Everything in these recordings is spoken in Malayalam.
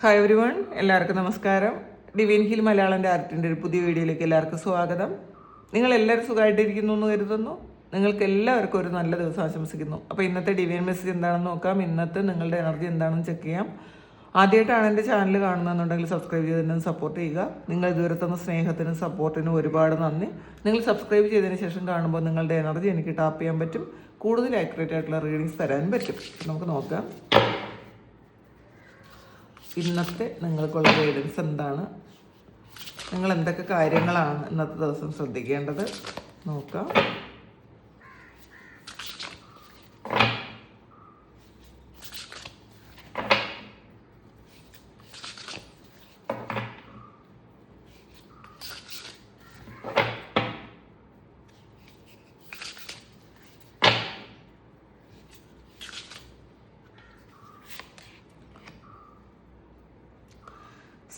ഹായ് എവരിവൺ, എല്ലാവർക്കും നമസ്കാരം. ഡിവൈൻ ഹിൽ മലയാളം ആർട്ടിൻ്റെ ഒരു പുതിയ വീഡിയോയിലേക്ക് എല്ലാവർക്കും സ്വാഗതം. നിങ്ങളെല്ലാവരും സുഖമായിട്ടിരിക്കുന്നു എന്ന് കരുതുന്നു. നിങ്ങൾക്ക് എല്ലാവർക്കും ഒരു നല്ല ദിവസം ആശംസിക്കുന്നു. അപ്പോൾ ഇന്നത്തെ ഡിവൈൻ മെസ്സേജ് എന്താണെന്ന് നോക്കാം. ഇന്നത്തെ നിങ്ങളുടെ എനർജി എന്താണെന്ന് ചെക്ക് ചെയ്യാം. ആദ്യമായിട്ടാണ് എൻ്റെ ചാനൽ കാണുന്നതെന്നുണ്ടെങ്കിൽ സബ്സ്ക്രൈബ് ചെയ്തതിനും സപ്പോർട്ട് ചെയ്യുക. നിങ്ങൾ ഇതുവരെ തന്ന സ്നേഹത്തിനും സപ്പോർട്ടിനും ഒരുപാട് നന്ദി. നിങ്ങൾ സബ്സ്ക്രൈബ് ചെയ്തതിന് ശേഷം കാണുമ്പോൾ നിങ്ങളുടെ എനർജി എനിക്ക് ടാപ്പ് ചെയ്യാൻ പറ്റും. കൂടുതൽ ആക്യുറേറ്റ് ആയിട്ടുള്ള റീഡിങ്സ് തരാൻ പറ്റും. നമുക്ക് നോക്കാം ഇന്നത്തെ നിങ്ങൾക്കുള്ള ഗൈഡൻസ് എന്താണ്, നിങ്ങൾ എന്തൊക്കെ കാര്യങ്ങളാണ് ഇന്നത്തെ ദിവസം ശ്രദ്ധിക്കേണ്ടത് നോക്കാം.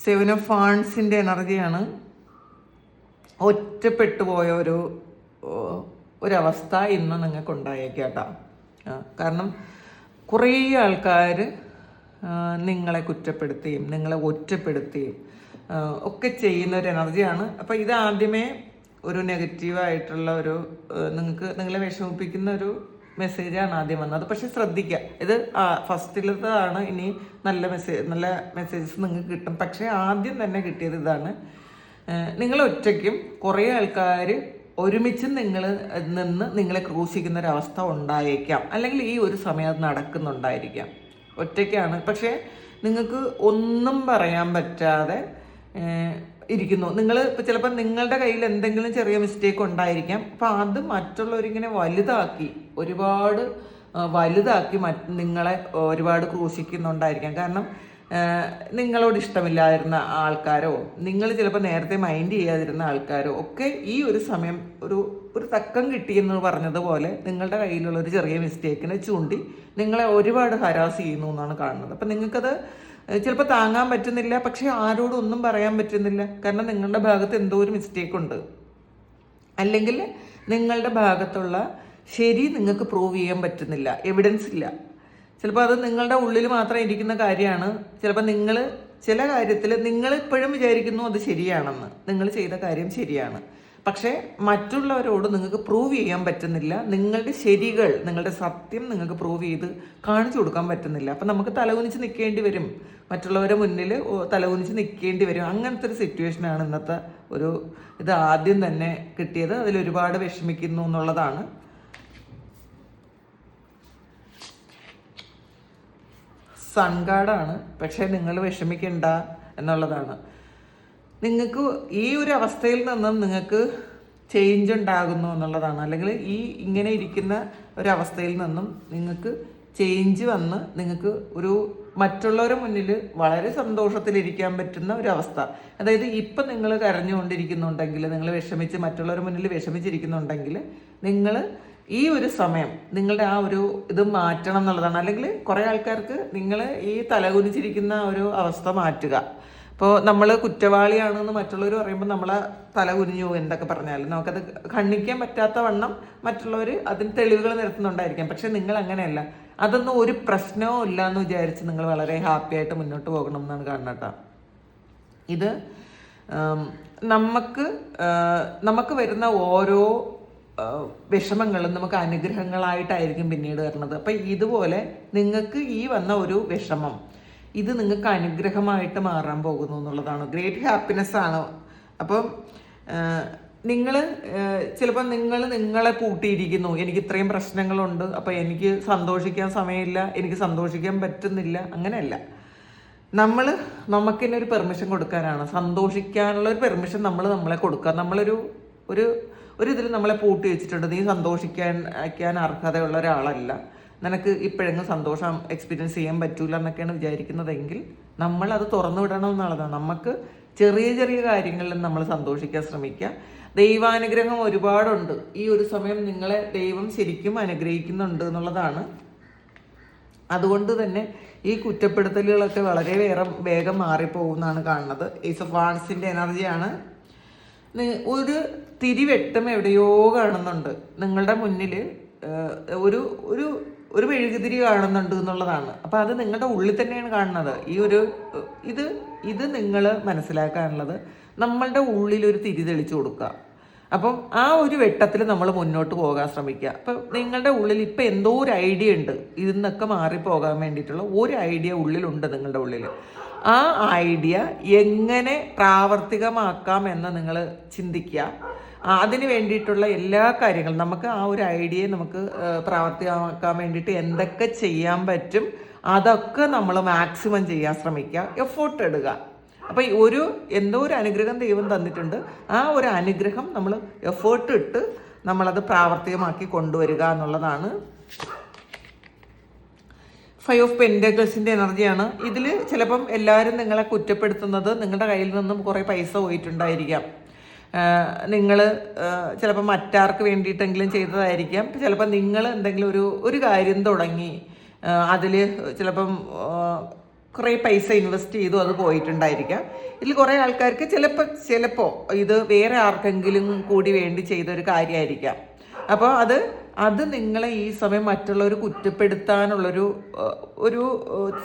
സെവൻ ഓഫ് വാൺസിൻ്റെ എനർജിയാണ്. ഒറ്റപ്പെട്ടു പോയ ഒരവസ്ഥ ഇന്ന് നിങ്ങൾക്ക് ഉണ്ടായേക്കാട്ടോ. കാരണം കുറേ ആൾക്കാർ നിങ്ങളെ കുറ്റപ്പെടുത്തുകയും നിങ്ങളെ ഒറ്റപ്പെടുത്തുകയും ഒക്കെ ചെയ്യുന്ന ഒരു എനർജിയാണ്. അപ്പോൾ ഇത് ആദ്യമേ ഒരു നെഗറ്റീവായിട്ടുള്ള നിങ്ങളെ വിഷമിപ്പിക്കുന്ന ഒരു മെസ്സേജാണ് ആദ്യം വന്നത്. പക്ഷെ ശ്രദ്ധിക്കുക, ഇത് ഫസ്റ്റിലതാണ്. ഇനി നല്ല മെസ്സേജസ് നിങ്ങൾക്ക് കിട്ടും. പക്ഷേ ആദ്യം തന്നെ കിട്ടിയത് ഇതാണ്. നിങ്ങൾ ഒറ്റയ്ക്കും കുറേ ആൾക്കാർ ഒരുമിച്ച് നിങ്ങളെ ക്രൂശിക്കുന്ന ഒരവസ്ഥ ഉണ്ടായേക്കാം. അല്ലെങ്കിൽ ഈ ഒരു സമയം അത് നടക്കുന്നുണ്ടായിരിക്കാം. ഒറ്റയ്ക്കാണ്, പക്ഷേ നിങ്ങൾക്ക് ഒന്നും പറയാൻ പറ്റാതെ ഇരിക്കുന്നു. നിങ്ങൾ ഇപ്പോൾ ചിലപ്പോൾ നിങ്ങളുടെ കയ്യിൽ എന്തെങ്കിലും ചെറിയ മിസ്റ്റേക്ക് ഉണ്ടായിരിക്കാം. അപ്പം അത് മറ്റുള്ളവരിങ്ങനെ ഒരുപാട് വലുതാക്കി നിങ്ങളെ ഒരുപാട് ക്രൂശിക്കുന്നുണ്ടായിരിക്കാം. കാരണം നിങ്ങളോട് ഇഷ്ടമില്ലാതിരുന്ന ആൾക്കാരോ നിങ്ങൾ ചിലപ്പോൾ നേരത്തെ മൈൻഡ് ചെയ്യാതിരുന്ന ആൾക്കാരോ ഒക്കെ ഈ ഒരു സമയം ഒരു തക്കം കിട്ടിയെന്ന് പറഞ്ഞതുപോലെ നിങ്ങളുടെ കയ്യിലുള്ള ഒരു ചെറിയ മിസ്റ്റേക്കിനെ ചൂണ്ടി നിങ്ങളെ ഒരുപാട് ഹരാസ് ചെയ്യുന്നു എന്നാണ് കാണുന്നത്. അപ്പം നിങ്ങൾക്കത് ചിലപ്പോൾ താങ്ങാൻ പറ്റുന്നില്ല, പക്ഷെ ആരോടും ഒന്നും പറയാൻ പറ്റുന്നില്ല. കാരണം നിങ്ങളുടെ ഭാഗത്ത് എന്തോ ഒരു മിസ്റ്റേക്ക് ഉണ്ട്, അല്ലെങ്കിൽ നിങ്ങളുടെ ഭാഗത്തുള്ള ശരി നിങ്ങൾക്ക് പ്രൂവ് ചെയ്യാൻ പറ്റുന്നില്ല, എവിഡൻസ് ഇല്ല. ചിലപ്പോൾ അത് നിങ്ങളുടെ ഉള്ളിൽ മാത്രം ഇരിക്കുന്ന കാര്യമാണ്. ചിലപ്പോൾ ചില കാര്യത്തിൽ നിങ്ങൾ ഇപ്പോഴും വിചാരിക്കുന്നു അത് ശരിയാണെന്ന്, നിങ്ങൾ ചെയ്ത കാര്യം ശരിയാണ്. പക്ഷേ മറ്റുള്ളവരോട് നിങ്ങൾക്ക് പ്രൂവ് ചെയ്യാൻ പറ്റുന്നില്ല. നിങ്ങളുടെ ശരികൾ, നിങ്ങളുടെ സത്യം നിങ്ങൾക്ക് പ്രൂവ് ചെയ്ത് കാണിച്ചു കൊടുക്കാൻ പറ്റുന്നില്ല. അപ്പം നമുക്ക് തലകുനിച്ച് നിൽക്കേണ്ടി വരും, മറ്റുള്ളവരുടെ മുന്നിൽ തലകുനിച്ച് നിൽക്കേണ്ടി വരും. അങ്ങനത്തെ ഒരു സിറ്റുവേഷനാണ് ഇന്നത്തെ ഇത് ആദ്യം തന്നെ കിട്ടിയത്. അതിലൊരുപാട് വിഷമിക്കുന്നു എന്നുള്ളതാണ്. സൺഗാർഡാണ്, പക്ഷേ നിങ്ങൾ വിഷമിക്കണ്ട എന്നുള്ളതാണ്. നിങ്ങൾക്ക് ഈ ഒരു അവസ്ഥയിൽ നിന്നും നിങ്ങൾക്ക് ചേഞ്ച് ഉണ്ടാകുന്നു എന്നുള്ളതാണ്. അല്ലെങ്കിൽ ഇങ്ങനെ ഇരിക്കുന്ന ഒരവസ്ഥയിൽ നിന്നും നിങ്ങൾക്ക് ചേഞ്ച് വന്ന് നിങ്ങൾക്ക് മറ്റുള്ളവരുടെ മുന്നിൽ വളരെ സന്തോഷത്തിലിരിക്കാൻ പറ്റുന്ന ഒരവസ്ഥ. അതായത് ഇപ്പം നിങ്ങൾ കരഞ്ഞുകൊണ്ടിരിക്കുന്നുണ്ടെങ്കിൽ, നിങ്ങൾ മറ്റുള്ളവരുടെ മുന്നിൽ വിഷമിച്ചിരിക്കുന്നുണ്ടെങ്കിൽ, നിങ്ങൾ ഈ ഒരു സമയം നിങ്ങളുടെ ഇത് മാറ്റണം എന്നുള്ളതാണ്. അല്ലെങ്കിൽ കുറേ ആൾക്കാർക്ക് നിങ്ങൾ ഈ തലകുനിച്ചിരിക്കുന്ന ഒരു അവസ്ഥ മാറ്റുക. ഇപ്പോൾ നമ്മൾ കുറ്റവാളിയാണെന്ന് മറ്റുള്ളവർ പറയുമ്പോൾ നമ്മളെ തല കുനിഞ്ഞു എന്തൊക്കെ പറഞ്ഞാലും നമുക്കത് ഖണ്ഡിക്കാൻ പറ്റാത്ത വണ്ണം മറ്റുള്ളവർ അതിന് തെളിവുകൾ നിരത്തുന്നുണ്ടായിരിക്കാം. പക്ഷെ നിങ്ങൾ അങ്ങനെയല്ല. അതൊന്നും ഒരു പ്രശ്നവും ഇല്ല എന്ന് വിചാരിച്ച് നിങ്ങൾ വളരെ ഹാപ്പി ആയിട്ട് മുന്നോട്ട് പോകണം എന്നാണ് കാണുന്നത്. ഇത് നമുക്ക് വരുന്ന ഓരോ വിഷമങ്ങളും നമുക്ക് അനുഗ്രഹങ്ങളായിട്ടായിരിക്കും പിന്നീട് വരുന്നത്. അപ്പം ഇതുപോലെ നിങ്ങൾക്ക് ഈ വന്ന ഒരു വിഷമം ഇത് നിങ്ങൾക്ക് അനുഗ്രഹമായിട്ട് മാറാൻ പോകുന്നു എന്നുള്ളതാണ്. ഗ്രേറ്റ് ഹാപ്പിനെസ് ആണ്. അപ്പം ചിലപ്പോൾ നിങ്ങളെ പൂട്ടിയിരിക്കുന്നു. എനിക്ക് ഇത്രയും പ്രശ്നങ്ങളുണ്ട്, അപ്പം എനിക്ക് സന്തോഷിക്കാൻ സമയമില്ല, എനിക്ക് സന്തോഷിക്കാൻ പറ്റുന്നില്ല. അങ്ങനെയല്ല. നമുക്കിന്നെ ഒരു പെർമിഷൻ കൊടുക്കാനാണ്. സന്തോഷിക്കാനുള്ള ഒരു പെർമിഷൻ നമ്മളെ കൊടുക്കുക. ഒരു ഇതിൽ നമ്മളെ പൂട്ടി വെച്ചിട്ടുണ്ട്. നീ സന്തോഷിക്കാൻ അർഹതയുള്ള ഒരാളല്ല, നിനക്ക് ഇപ്പോഴെങ്കിലും സന്തോഷം എക്സ്പീരിയൻസ് ചെയ്യാൻ പറ്റൂല എന്നൊക്കെയാണ് വിചാരിക്കുന്നതെങ്കിൽ നമ്മളത് തുറന്നു വിടണം എന്നുള്ളതാണ്. നമുക്ക് ചെറിയ ചെറിയ കാര്യങ്ങളിൽ നമ്മൾ സന്തോഷിക്കാൻ ശ്രമിക്കുക. ദൈവാനുഗ്രഹം ഒരുപാടുണ്ട്. ഈ ഒരു സമയം നിങ്ങളെ ദൈവം ശരിക്കും അനുഗ്രഹിക്കുന്നുണ്ട് എന്നുള്ളതാണ്. അതുകൊണ്ട് തന്നെ ഈ കുറ്റപ്പെടുത്തലുകളൊക്കെ വളരെ വേഗം മാറിപ്പോകുന്നതാണ് കാണുന്നത്. ഏസ് ഓഫ് വാൺസിൻ്റെ എനർജിയാണ്. ഒരു തിരിവെട്ടം എവിടെയോ കാണുന്നുണ്ട്. നിങ്ങളുടെ മുന്നിൽ ഒരു ഒരു മെഴുകുതിരി കാണുന്നുണ്ട് എന്നുള്ളതാണ്. അപ്പോൾ അത് നിങ്ങളുടെ ഉള്ളിൽ തന്നെയാണ് കാണുന്നത്. ഇത് നിങ്ങൾ മനസ്സിലാക്കാനുള്ളത്, നമ്മളുടെ ഉള്ളിൽ ഒരു തിരി തെളിച്ചു കൊടുക്കുക. അപ്പം ആ ഒരു വെട്ടത്തിൽ നമ്മൾ മുന്നോട്ട് പോകാൻ ശ്രമിക്കുക. അപ്പം നിങ്ങളുടെ ഉള്ളിൽ ഇപ്പം എന്തോ ഒരു ഐഡിയ ഉണ്ട്, ഇതിന്നൊക്കെ മാറിപ്പോകാൻ വേണ്ടിയിട്ടുള്ള ഒരു ഐഡിയ ഉള്ളിലുണ്ട് നിങ്ങളുടെ ഉള്ളിൽ. ആ ഐഡിയ എങ്ങനെ പ്രാവർത്തികമാക്കാം എന്ന് നിങ്ങൾ ചിന്തിക്കുക. അതിന് വേണ്ടിയിട്ടുള്ള എല്ലാ കാര്യങ്ങളും, നമുക്ക് ആ ഒരു ഐഡിയയെ നമുക്ക് പ്രാവർത്തികമാക്കാൻ വേണ്ടിയിട്ട് എന്തൊക്കെ ചെയ്യാൻ പറ്റും അതൊക്കെ നമ്മൾ മാക്സിമം ചെയ്യാൻ ശ്രമിക്കുക, എഫോർട്ട് ഇടുക. അപ്പം എന്തോ ഒരു അനുഗ്രഹം ദൈവം തന്നിട്ടുണ്ട്, ആ ഒരു അനുഗ്രഹം നമ്മൾ എഫേർട്ട് ഇട്ട് നമ്മളത് പ്രാവർത്തികമാക്കി കൊണ്ടുവരിക എന്നുള്ളതാണ്. 5 ഓഫ് പെന്റക്കിൾസിൻ്റെ എനർജിയാണ്. ഇതിൽ ചിലപ്പം എല്ലാവരും നിങ്ങളെ കുറ്റപ്പെടുത്തുന്നത് നിങ്ങളുടെ കയ്യിൽ നിന്നും കുറേ പൈസ പോയിട്ടുണ്ടായിരിക്കാം. നിങ്ങൾ ചിലപ്പോൾ മറ്റാർക്ക് വേണ്ടിയിട്ടെങ്കിലും ചെയ്തതായിരിക്കാം. ചിലപ്പോൾ നിങ്ങൾ എന്തെങ്കിലും ഒരു കാര്യം തുടങ്ങി അതിൽ ചിലപ്പം കുറേ പൈസ ഇൻവെസ്റ്റ് ചെയ്തു, അത് പോയിട്ടുണ്ടായിരിക്കാം. ഇതിൽ കുറേ ആൾക്കാർക്ക് ചിലപ്പോൾ ഇത് വേറെ ആർക്കെങ്കിലും കൂടി വേണ്ടി ചെയ്തൊരു കാര്യമായിരിക്കാം. അപ്പോൾ അത് നിങ്ങളെ ഈ സമയം മറ്റുള്ളവർ കുറ്റപ്പെടുത്താനുള്ളൊരു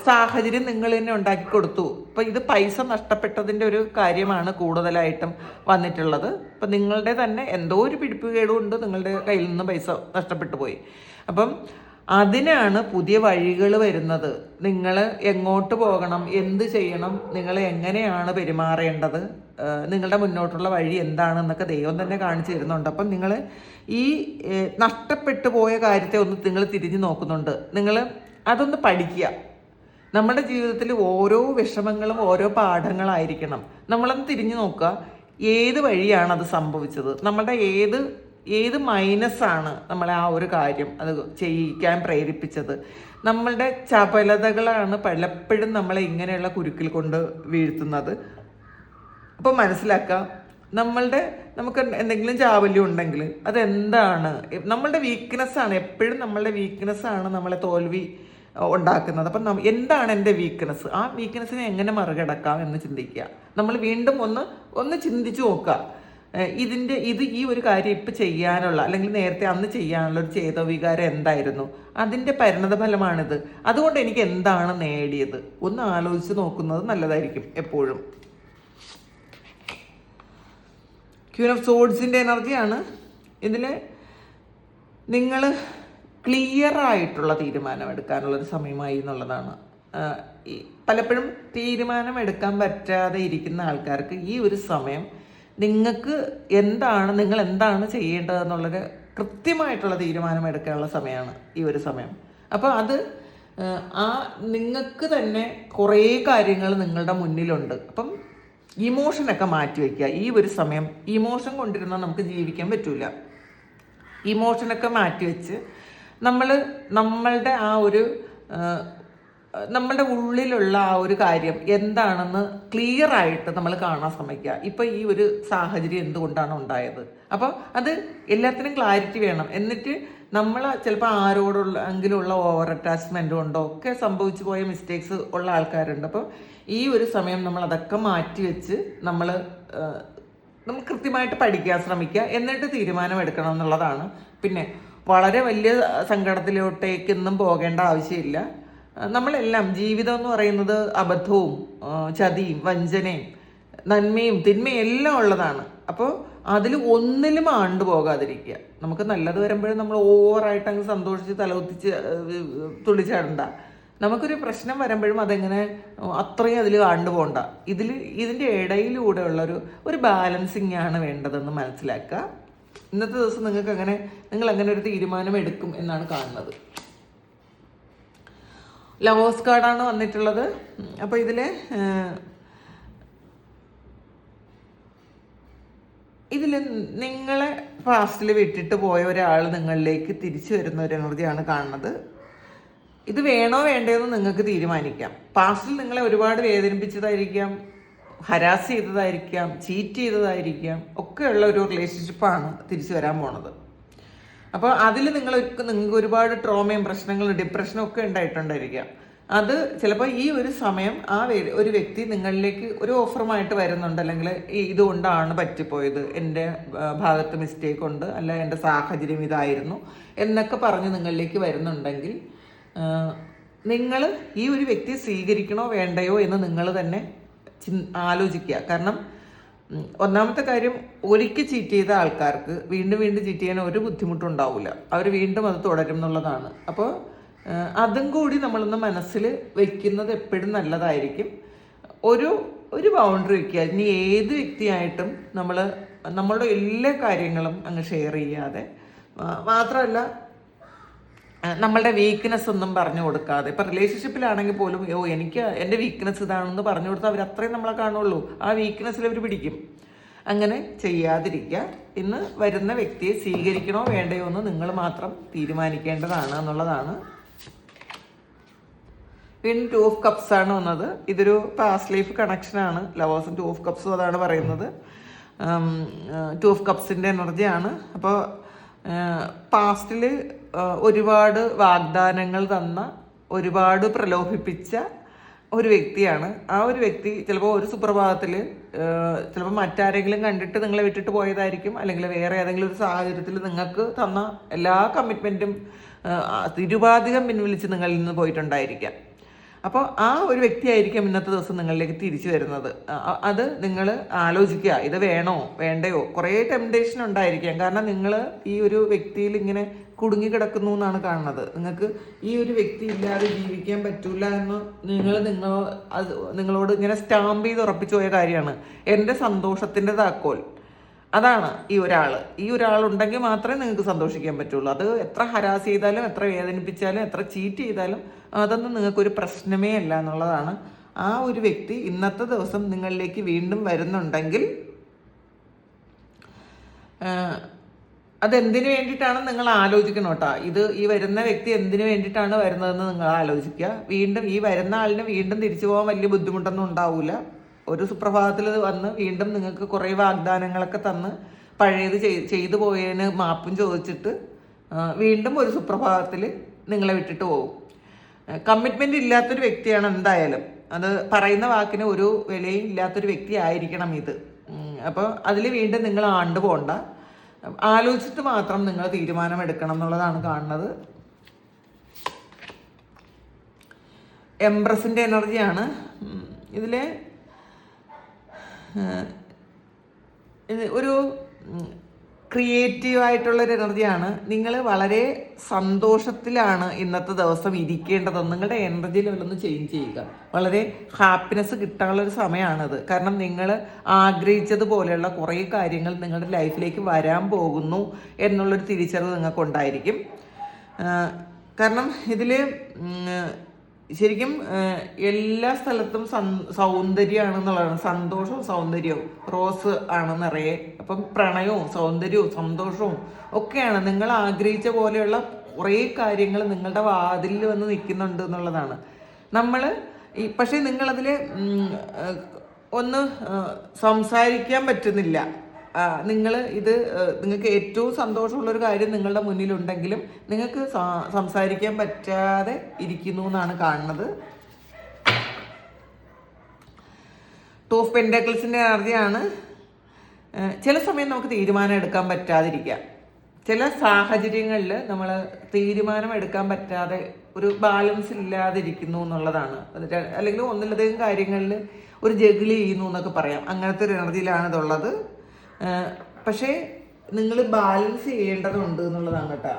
സാഹചര്യം നിങ്ങൾ തന്നെ ഉണ്ടാക്കി കൊടുത്തു. അപ്പോൾ ഇത് പൈസ നഷ്ടപ്പെട്ടതിൻ്റെ ഒരു കാര്യമാണ് കൂടുതലായിട്ടും വന്നിട്ടുള്ളത്. അപ്പം നിങ്ങളുടെ തന്നെ എന്തോ ഒരു പിടിപ്പുകേടുകൊണ്ട് നിങ്ങളുടെ കയ്യിൽ നിന്ന് പൈസ നഷ്ടപ്പെട്ടു പോയി. അപ്പം അതിനാണ് പുതിയ വഴികൾ വരുന്നത്. നിങ്ങൾ എങ്ങോട്ട് പോകണം, എന്ത് ചെയ്യണം, നിങ്ങൾ എങ്ങനെയാണ് പെരുമാറേണ്ടത്, നിങ്ങളുടെ മുന്നോട്ടുള്ള വഴി എന്താണെന്നൊക്കെ ദൈവം തന്നെ കാണിച്ചു തരുന്നുണ്ട്. അപ്പം നിങ്ങൾ ഈ നഷ്ടപ്പെട്ടു പോയ കാര്യത്തെ ഒന്ന് നിങ്ങൾ തിരിഞ്ഞു നോക്കുന്നുണ്ട്. നിങ്ങൾ അതൊന്ന് പഠിക്കുക. നമ്മുടെ ജീവിതത്തിൽ ഓരോ വിഷമങ്ങളും ഓരോ പാഠങ്ങളായിരിക്കണം. നമ്മളൊന്ന് തിരിഞ്ഞു നോക്കുക, ഏത് വഴിയാണ് അത് സംഭവിച്ചത്, നമ്മളുടെ ഏത് മൈനസാണ് നമ്മളെ ആ ഒരു കാര്യം അത് ചെയ്യിക്കാൻ പ്രേരിപ്പിച്ചത്, നമ്മളുടെ ചപലതകളാണ് പലപ്പോഴും നമ്മളെ ഇങ്ങനെയുള്ള കുരുക്കിൽ കൊണ്ട് വീഴ്ത്തുന്നത്. അപ്പോൾ മനസ്സിലാക്കാം, നമുക്ക് എന്തെങ്കിലും ചാവല്യം ഉണ്ടെങ്കിൽ അതെന്താണ്, നമ്മളുടെ വീക്ക്നെസ്സാണ്. എപ്പോഴും നമ്മളുടെ വീക്ക്നെസ്സാണ് നമ്മളെ തോൽവി ഉണ്ടാക്കുന്നത്. അപ്പം എന്താണ് എൻ്റെ വീക്ക്നെസ്, ആ വീക്ക്നെസ്സിനെ എങ്ങനെ മറികടക്കാം എന്ന് ചിന്തിക്കുക. നമ്മൾ വീണ്ടും ഒന്ന് ചിന്തിച്ചു നോക്കുക. ഈ ഒരു കാര്യം ഇപ്പം ചെയ്യാനുള്ള, അല്ലെങ്കിൽ നേരത്തെ അന്ന് ചെയ്യാനുള്ള ഒരു ചേതോവികാരം എന്തായിരുന്നു, അതിൻ്റെ പരിണതഫലമാണിത്. അതുകൊണ്ട് എനിക്ക് എന്താണ് നേടിയത്, ഒന്ന് ആലോചിച്ച് നോക്കുന്നത് നല്ലതായിരിക്കും എപ്പോഴും. ക്വീൻ ഓഫ് സോഡ്സിൻ്റെ എനർജിയാണ്. ഇതിൽ നിങ്ങൾ ക്ലിയർ ആയിട്ടുള്ള തീരുമാനം എടുക്കാനുള്ളൊരു സമയമായി എന്നുള്ളതാണ്. പലപ്പോഴും തീരുമാനം എടുക്കാൻ പറ്റാതെ ഇരിക്കുന്ന ആൾക്കാർക്ക് ഈ ഒരു സമയം നിങ്ങൾ എന്താണ് ചെയ്യേണ്ടതെന്നുള്ളൊരു കൃത്യമായിട്ടുള്ള തീരുമാനം എടുക്കാനുള്ള സമയമാണ് ഈ ഒരു സമയം. അപ്പോൾ നിങ്ങൾക്ക് തന്നെ കുറേ കാര്യങ്ങൾ നിങ്ങളുടെ മുന്നിലുണ്ട്. അപ്പം ഇമോഷനൊക്കെ മാറ്റി വയ്ക്കുക. ഈ ഒരു സമയം ഇമോഷൻ കൊണ്ടിരുന്നാൽ നമുക്ക് ജീവിക്കാൻ പറ്റൂല. ഇമോഷനൊക്കെ മാറ്റി വെച്ച് നമ്മളുടെ ഉള്ളിലുള്ള ആ ഒരു കാര്യം എന്താണെന്ന് ക്ലിയർ ആയിട്ട് നമ്മൾ കാണാൻ ശ്രമിക്കുക. ഇപ്പം ഈ ഒരു സാഹചര്യം എന്തുകൊണ്ടാണ് ഉണ്ടായത്, അപ്പോൾ അത് എല്ലാത്തിനും ക്ലാരിറ്റി വേണം. എന്നിട്ട് നമ്മൾ ചിലപ്പോൾ ആരോടുള്ള ഓവർ അറ്റാച്ച്മെൻറ്റ് കൊണ്ടോ ഒക്കെ സംഭവിച്ചു പോയ മിസ്റ്റേക്സ് ഉള്ള ആൾക്കാരുണ്ട്. അപ്പോൾ ഈ ഒരു സമയം നമ്മൾ അതൊക്കെ മാറ്റി വെച്ച് നമ്മൾ കൃത്യമായിട്ട് പഠിക്കാൻ ശ്രമിക്കുക, എന്നിട്ട് തീരുമാനം എടുക്കണം എന്നുള്ളതാണ്. പിന്നെ വളരെ വലിയ സങ്കടത്തിലോട്ടേക്കൊന്നും പോകേണ്ട ആവശ്യമില്ല. നമ്മളെല്ലാം ജീവിതം എന്ന് പറയുന്നത് അബദ്ധവും ചതിയും വഞ്ചനയും നന്മയും തിന്മയും എല്ലാം ഉള്ളതാണ്. അപ്പോൾ അതിൽ ഒന്നിലും ആണ്ടു പോകാതിരിക്കുക. നമുക്ക് നല്ലത് വരുമ്പോഴും നമ്മൾ ഓവറായിട്ട് അങ്ങ് സന്തോഷിച്ച് തലകുത്തിച്ച് തുള്ളിച്ചാടണ്ട. നമുക്കൊരു പ്രശ്നം വരുമ്പോഴും അതെങ്ങനെ അത്രയും അതിൽ ആണ്ടു പോകണ്ട. ഇതിൻ്റെ ഇടയിലൂടെ ഒരു ബാലൻസിങ് ആണ് വേണ്ടതെന്ന് മനസ്സിലാക്കുക. ഇന്നത്തെ ദിവസം നിങ്ങൾ അങ്ങനെ ഒരു തീരുമാനം എടുക്കും എന്നാണ് കാണുന്നത്. ലവേഴ്സ് കാർഡാണ് വന്നിട്ടുള്ളത്. അപ്പോൾ ഇതിൽ നിങ്ങളെ പാസ്റ്റിൽ വിട്ടിട്ട് പോയ ഒരാൾ നിങ്ങളിലേക്ക് തിരിച്ചു വരുന്ന ഒരു എനർജിയാണ് കാണുന്നത്. ഇത് വേണോ വേണ്ടതെന്ന് നിങ്ങൾക്ക് തീരുമാനിക്കാം. പാസ്റ്റിൽ നിങ്ങളെ ഒരുപാട് വേദനിപ്പിച്ചതായിരിക്കാം, ഹരാസ് ചെയ്തതായിരിക്കാം, ചീറ്റ് ചെയ്തതായിരിക്കാം, ഒക്കെയുള്ള ഒരു റിലേഷൻഷിപ്പാണ് തിരിച്ചു വരാൻ പോണത്. അപ്പോൾ അതിൽ നിങ്ങൾക്ക് ഒരുപാട് ട്രോമയും പ്രശ്നങ്ങളും ഡിപ്രഷനും ഒക്കെ ഉണ്ടായിട്ടുണ്ടായിരിക്കാം. അത് ചിലപ്പോൾ ഈ ഒരു സമയം ഒരു വ്യക്തി നിങ്ങളിലേക്ക് ഒരു ഓഫറുമായിട്ട് വരുന്നുണ്ട്, അല്ലെങ്കിൽ ഇതുകൊണ്ടാണ് പറ്റിപ്പോയത്, എൻ്റെ ഭാഗത്ത് മിസ്റ്റേക്ക് ഉണ്ട്, അല്ല എൻ്റെ സാഹചര്യം ഇതായിരുന്നു എന്നൊക്കെ പറഞ്ഞ് നിങ്ങളിലേക്ക് വരുന്നുണ്ടെങ്കിൽ നിങ്ങൾ ഈ ഒരു വ്യക്തിയെ സ്വീകരിക്കണോ വേണ്ടയോ എന്ന് നിങ്ങൾ തന്നെ ആലോചിക്കുക. കാരണം ഒന്നാമത്തെ കാര്യം, ഒരിക്കൽ ചീറ്റ് ചെയ്ത ആൾക്കാർക്ക് വീണ്ടും വീണ്ടും ചീറ്റ് ചെയ്യാൻ ഒരു ബുദ്ധിമുട്ടും ഉണ്ടാവില്ല. അവർ വീണ്ടും അത് തുടരും എന്നുള്ളതാണ്. അപ്പോൾ അതും കൂടി നമ്മളൊന്ന് മനസ്സിൽ വെക്കുന്നത് എപ്പോഴും നല്ലതായിരിക്കും. ഒരു ബൗണ്ടറി വയ്ക്കുക. ഇനി ഏത് വ്യക്തിയായിട്ടും നമ്മളുടെ എല്ലാ കാര്യങ്ങളും അങ്ങ് ഷെയർ ചെയ്യാതെ, മാത്രമല്ല നമ്മളുടെ വീക്ക്നെസ് ഒന്നും പറഞ്ഞു കൊടുക്കാതെ. ഇപ്പം റിലേഷൻഷിപ്പിലാണെങ്കിൽ പോലും എനിക്ക് എൻ്റെ വീക്ക്നെസ് ഇതാണെന്ന് പറഞ്ഞു കൊടുത്താൽ അവർ അത്രയും നമ്മളെ കാണുള്ളൂ. ആ വീക്ക്നെസ്സിൽ അവർ പിടിക്കും. അങ്ങനെ ചെയ്യാതിരിക്കുക. ഇന്ന് വരുന്ന വ്യക്തിയെ സ്വീകരിക്കണോ വേണ്ടയോ എന്ന് നിങ്ങൾ മാത്രം തീരുമാനിക്കേണ്ടതാണ് എന്നുള്ളതാണ്. പിന്നെ 2 ഓഫ് കപ്സ് ആണ് വന്നത്. ഇതൊരു പാസ്റ്റ് ലൈഫ് കണക്ഷനാണ്. ലവേഴ്സും 2 ഓഫ് കപ്സും അതാണ് പറയുന്നത്. 2 ഓഫ് കപ്സിൻ്റെ എനർജിയാണ്. അപ്പോൾ പാസ്റ്റിൽ ഒരുപാട് വാഗ്ദാനങ്ങൾ തന്ന, ഒരുപാട് പ്രലോഭിപ്പിച്ച ഒരു വ്യക്തിയാണ്. ആ ഒരു വ്യക്തി ചിലപ്പോൾ ഒരു സുപ്രഭാതത്തിൽ ചിലപ്പോൾ മറ്റാരെങ്കിലും കണ്ടിട്ട് നിങ്ങളെ വിട്ടിട്ട് പോയതായിരിക്കും. അല്ലെങ്കിൽ വേറെ ഏതെങ്കിലും ഒരു സാഹചര്യത്തിൽ നിങ്ങൾക്ക് തന്ന എല്ലാ കമ്മിറ്റ്മെൻറ്റും നിരുപാധികം പിൻവലിച്ച് നിങ്ങളിൽ നിന്ന് പോയിട്ടുണ്ടായിരിക്കാം. അപ്പോൾ ആ ഒരു വ്യക്തിയായിരിക്കും ഇന്നത്തെ ദിവസം നിങ്ങളിലേക്ക് തിരിച്ചു വരുന്നത്. അത് നിങ്ങൾ ആലോചിക്കുക, ഇത് വേണോ വേണ്ടയോ. കുറേ ടെംപ്ടേഷൻ ഉണ്ടായിരിക്കാം. കാരണം നിങ്ങൾ ഈ ഒരു വ്യക്തിയിൽ ഇങ്ങനെ കുടുങ്ങിക്കിടക്കുന്നു എന്നാണ് കാണുന്നത്. നിങ്ങൾക്ക് ഈ ഒരു വ്യക്തി ഇല്ലാതെ ജീവിക്കാൻ പറ്റൂല എന്ന് നിങ്ങളോട് ഇങ്ങനെ സ്റ്റാമ്പ് ചെയ്ത് ഉറപ്പിച്ചു പോയ കാര്യമാണ്. എൻ്റെ സന്തോഷത്തിൻ്റെ താക്കോൽ അതാണ് ഈ ഒരാളുണ്ടെങ്കിൽ മാത്രമേ നിങ്ങൾക്ക് സന്തോഷിക്കാൻ പറ്റുള്ളൂ. അത് എത്ര ഹരാസ് ചെയ്താലും, എത്ര വേദനിപ്പിച്ചാലും, എത്ര ചീറ്റ് ചെയ്താലും അതൊന്നും നിങ്ങൾക്കൊരു പ്രശ്നമേ അല്ല എന്നുള്ളതാണ്. ആ ഒരു വ്യക്തി ഇന്നത്തെ ദിവസം നിങ്ങളിലേക്ക് വീണ്ടും വരുന്നുണ്ടെങ്കിൽ അതെന്തിനു വേണ്ടിയിട്ടാണ് നിങ്ങൾ ആലോചിക്കണം കേട്ടോ. ഈ വരുന്ന വ്യക്തി എന്തിനു വേണ്ടിയിട്ടാണ് വരുന്നതെന്ന് നിങ്ങൾ ആലോചിക്കുക. വീണ്ടും ഈ വരുന്ന ആളിന് വീണ്ടും തിരിച്ചു പോകാൻ വലിയ ബുദ്ധിമുട്ടൊന്നും ഉണ്ടാവില്ല. ഒരു സുപ്രഭാതത്തിൽ വന്ന് വീണ്ടും നിങ്ങൾക്ക് കുറേ വാഗ്ദാനങ്ങളൊക്കെ തന്ന് പഴയത് ചെയ്തു പോയതിന് മാപ്പും ചോദിച്ചിട്ട് വീണ്ടും ഒരു സുപ്രഭാതത്തിൽ നിങ്ങളെ വിട്ടിട്ട് പോകും. കമ്മിറ്റ്മെൻ്റ് ഇല്ലാത്തൊരു വ്യക്തിയാണ് എന്തായാലും. അത് പറയുന്ന വാക്കിന് ഒരു വിലയും ഇല്ലാത്തൊരു വ്യക്തി ആയിരിക്കണം ഇത്. അപ്പോൾ അതിൽ വീണ്ടും നിങ്ങൾ ആണ്ട് പോകണ്ട. ആലോചിച്ചിട്ട് മാത്രം നിങ്ങൾ തീരുമാനമെടുക്കണം എന്നുള്ളതാണ് കാണുന്നത്. എംപ്രസിൻ്റെ എനർജിയാണ് ഇതിൽ. ഒരു ക്രിയേറ്റീവായിട്ടുള്ളൊരു എനർജിയാണ്. നിങ്ങൾ വളരെ സന്തോഷത്തിലാണ് ഇന്നത്തെ ദിവസം ഇരിക്കേണ്ടത്. നിങ്ങളുടെ എനർജി ലെവലൊന്ന് ചേഞ്ച് ചെയ്യുക. വളരെ ഹാപ്പിനെസ് കിട്ടാനുള്ളൊരു സമയമാണത്. കാരണം നിങ്ങൾ ആഗ്രഹിച്ചതുപോലെയുള്ള കുറേ കാര്യങ്ങൾ നിങ്ങളുടെ ലൈഫിലേക്ക് വരാൻ പോകുന്നു എന്നുള്ളൊരു തിരിച്ചറിവ് നിങ്ങൾക്കുണ്ടായിരിക്കും. കാരണം ഇതിൽ ശരിക്കും എല്ലാ സ്ഥലത്തും സൗന്ദര്യമാണെന്നുള്ളതാണ്. സന്തോഷവും സൗന്ദര്യവും റോസ് ആണ് നിറയെ. അപ്പം പ്രണയവും സൗന്ദര്യവും സന്തോഷവും ഒക്കെയാണ്. നിങ്ങൾ ആഗ്രഹിച്ച പോലെയുള്ള കുറേ കാര്യങ്ങൾ നിങ്ങളുടെ വാതിലിൽ വന്ന് നിൽക്കുന്നുണ്ട് എന്നുള്ളതാണ്. പക്ഷേ നിങ്ങളതിൽ ഒന്ന് സംസാരിക്കാൻ പറ്റുന്നില്ല. നിങ്ങൾക്ക് ഏറ്റവും സന്തോഷമുള്ളൊരു കാര്യം നിങ്ങളുടെ മുന്നിലുണ്ടെങ്കിലും നിങ്ങൾക്ക് സംസാരിക്കാൻ പറ്റാതെ ഇരിക്കുന്നു എന്നാണ് കാണുന്നത്. 2 ഓഫ് പെന്റക്കിൾസിൻ്റെ എനർജിയാണ്. ചില സമയം നമുക്ക് തീരുമാനം എടുക്കാൻ പറ്റാതിരിക്കാം. ചില സാഹചര്യങ്ങളിൽ നമ്മൾ തീരുമാനം എടുക്കാൻ പറ്റാതെ ഒരു ബാലൻസ് ഇല്ലാതിരിക്കുന്നു എന്നുള്ളതാണ്. അല്ലെങ്കിൽ ഒന്നിലധികം കാര്യങ്ങളിൽ ഒരു ജഗിളി ചെയ്യുന്നു എന്നൊക്കെ പറയാം. അങ്ങനത്തെ ഒരു എനർജിയിലാണ് ഇതുള്ളത്. പക്ഷേ നിങ്ങൾ ബാലൻസ് ചെയ്യേണ്ടതുണ്ട് എന്നുള്ളതാണ് കേട്ടോ.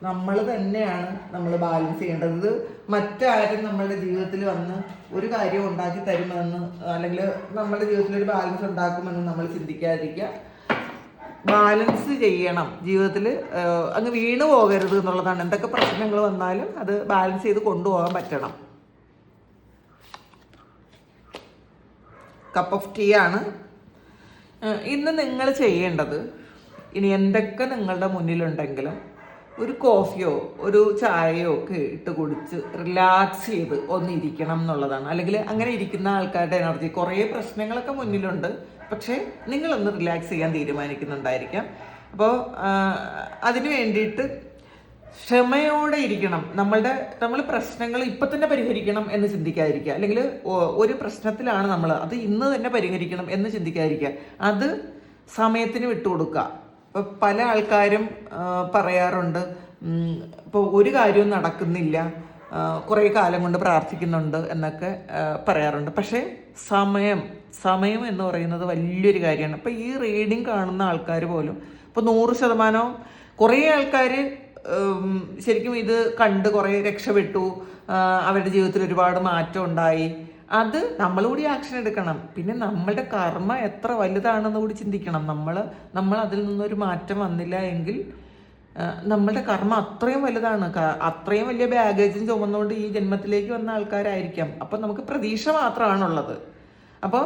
നമ്മൾ തന്നെയാണ് നമ്മൾ ബാലൻസ് ചെയ്യേണ്ടത്. ഇത് മറ്റാരും നമ്മളുടെ ജീവിതത്തിൽ വന്ന് ഒരു കാര്യം ഉണ്ടാക്കി തരുമെന്ന്, അല്ലെങ്കിൽ നമ്മുടെ ജീവിതത്തിൽ ഒരു ബാലൻസ് ഉണ്ടാക്കുമെന്ന് നമ്മൾ ചിന്തിക്കാതിരിക്കുക. ബാലൻസ് ചെയ്യണം ജീവിതത്തിൽ. അങ്ങ് വീണു പോകരുത് എന്നുള്ളതാണ്. എന്തൊക്കെ പ്രശ്നങ്ങൾ വന്നാലും അത് ബാലൻസ് ചെയ്ത് കൊണ്ടുപോകാൻ പറ്റണം. കപ്പ് ഓഫ് ടീ ആണ് ഇന്ന് നിങ്ങൾ ചെയ്യേണ്ടത്. ഇനി എന്തൊക്കെ നിങ്ങളുടെ മുന്നിലുണ്ടെങ്കിലും ഒരു കോഫിയോ ഒരു ചായയോ ഒക്കെ ഇട്ട് കുടിച്ച് റിലാക്സ് ചെയ്ത് ഒന്നിരിക്കണം എന്നുള്ളതാണ്. അല്ലെങ്കിൽ അങ്ങനെ ഇരിക്കുന്ന ആൾക്കാരുടെ എനർജി, കുറേ പ്രശ്നങ്ങളൊക്കെ മുന്നിലുണ്ട്, പക്ഷേ നിങ്ങളൊന്ന് റിലാക്സ് ചെയ്യാൻ തീരുമാനിക്കുന്നുണ്ടായിരിക്കാം. അപ്പോൾ അതിന് വേണ്ടിയിട്ട് ക്ഷമയോടെ ഇരിക്കണം. നമ്മൾ പ്രശ്നങ്ങൾ ഇപ്പം തന്നെ പരിഹരിക്കണം എന്ന് ചിന്തിക്കാതിരിക്കുക. അല്ലെങ്കിൽ ഒരു പ്രശ്നത്തിലാണ് അത് ഇന്ന് തന്നെ പരിഹരിക്കണം എന്ന് ചിന്തിക്കാതിരിക്കുക. അത് സമയത്തിന് വിട്ടുകൊടുക്കുക. ഇപ്പം പല ആൾക്കാരും പറയാറുണ്ട്, ഇപ്പോൾ ഒരു കാര്യവും നടക്കുന്നില്ല, കുറേ കാലം കൊണ്ട് പ്രാർത്ഥിക്കുന്നുണ്ട് എന്നൊക്കെ പറയാറുണ്ട്. പക്ഷേ സമയം എന്ന് പറയുന്നത് വലിയൊരു കാര്യമാണ്. അപ്പോൾ ഈ റീഡിങ് കാണുന്ന ആൾക്കാർ പോലും ഇപ്പോൾ 100% കുറേ ആൾക്കാർ ശരിക്കും ഇത് കണ്ട് കുറേ രക്ഷപ്പെട്ടു, അവരുടെ ജീവിതത്തിൽ ഒരുപാട് മാറ്റം ഉണ്ടായി. അത് നമ്മളുകൂടി ആക്ഷൻ എടുക്കണം. പിന്നെ നമ്മളുടെ കർമ്മ എത്ര വലുതാണെന്ന് കൂടി ചിന്തിക്കണം. നമ്മൾ അതിൽ നിന്നൊരു മാറ്റം വന്നില്ല എങ്കിൽ നമ്മളുടെ കർമ്മ അത്രയും വലുതാണ്. അത്രയും വലിയ ബാഗേജും ചുമന്നുകൊണ്ട് ഈ ജന്മത്തിലേക്ക് വന്ന ആൾക്കാരായിരിക്കാം. അപ്പം നമുക്ക് പ്രതീക്ഷ മാത്രമാണുള്ളത്. അപ്പോൾ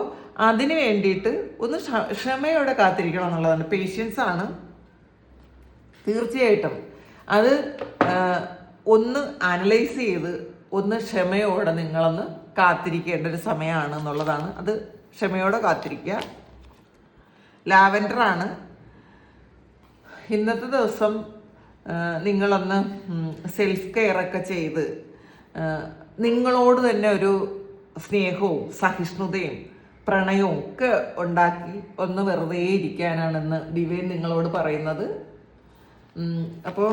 അതിന് വേണ്ടിയിട്ട് ഒന്ന് ക്ഷമയോടെ കാത്തിരിക്കണം എന്നുള്ളതാണ്. പേഷ്യൻസ് ആണ് തീർച്ചയായിട്ടും. അത് ഒന്ന് അനലൈസ് ചെയ്ത് ഒന്ന് ക്ഷമയോടെ നിങ്ങളൊന്ന് കാത്തിരിക്കേണ്ട ഒരു സമയമാണ് എന്നുള്ളതാണ്. അത് ക്ഷമയോടെ കാത്തിരിക്കുക. ലാവൻഡറാണ്. ഇന്നത്തെ ദിവസം നിങ്ങളൊന്ന് സെൽഫ് കെയർ ഒക്കെ ചെയ്ത് നിങ്ങളോട് തന്നെ ഒരു സ്നേഹവും സഹിഷ്ണുതയും പ്രണയവും ഒക്കെ ഉണ്ടാക്കി ഒന്ന് വെറുതെ ഇരിക്കാനാണെന്ന് ഡിവൈൻ നിങ്ങളോട് പറയുന്നത്. അപ്പോൾ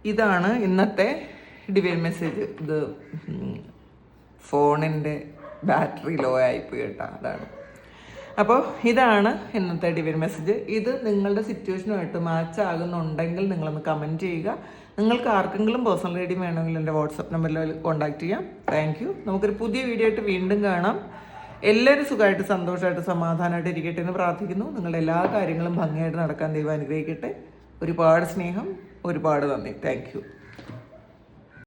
ഇതാണ് ഇന്നത്തെ ഡിവൈൻ മെസ്സേജ്. ഇത് ഫോണിൻ്റെ ബാറ്ററി ലോ ആയിപ്പോയി കേട്ടോ, അതാണ്. അപ്പോൾ ഇതാണ് ഇന്നത്തെ ഡിവൈൻ മെസ്സേജ്. ഇത് നിങ്ങളുടെ സിറ്റുവേഷനുമായിട്ട് മാച്ച് ആകുന്നുണ്ടെങ്കിൽ നിങ്ങളൊന്ന് കമൻറ്റ് ചെയ്യുക. നിങ്ങൾക്ക് ആർക്കെങ്കിലും പേഴ്സണൽ റീഡിങ് വേണമെങ്കിൽ എൻ്റെ വാട്സപ്പ് നമ്പറിൽ കോൺടാക്റ്റ് ചെയ്യാം. Thank you. നമുക്കൊരു പുതിയ വീഡിയോ ആയിട്ട് വീണ്ടും കാണാം. എല്ലാവരും സുഖമായിട്ട് സന്തോഷമായിട്ട് സമാധാനമായിട്ട് ഇരിക്കട്ടെ എന്ന് പ്രാർത്ഥിക്കുന്നു. നിങ്ങളുടെ എല്ലാ കാര്യങ്ങളും ഭംഗിയായിട്ട് നടക്കാൻ ദൈവം അനുഗ്രഹിക്കട്ടെ. ഒരുപാട് സ്നേഹം, ഒരുപാട് നന്ദി. Thank you.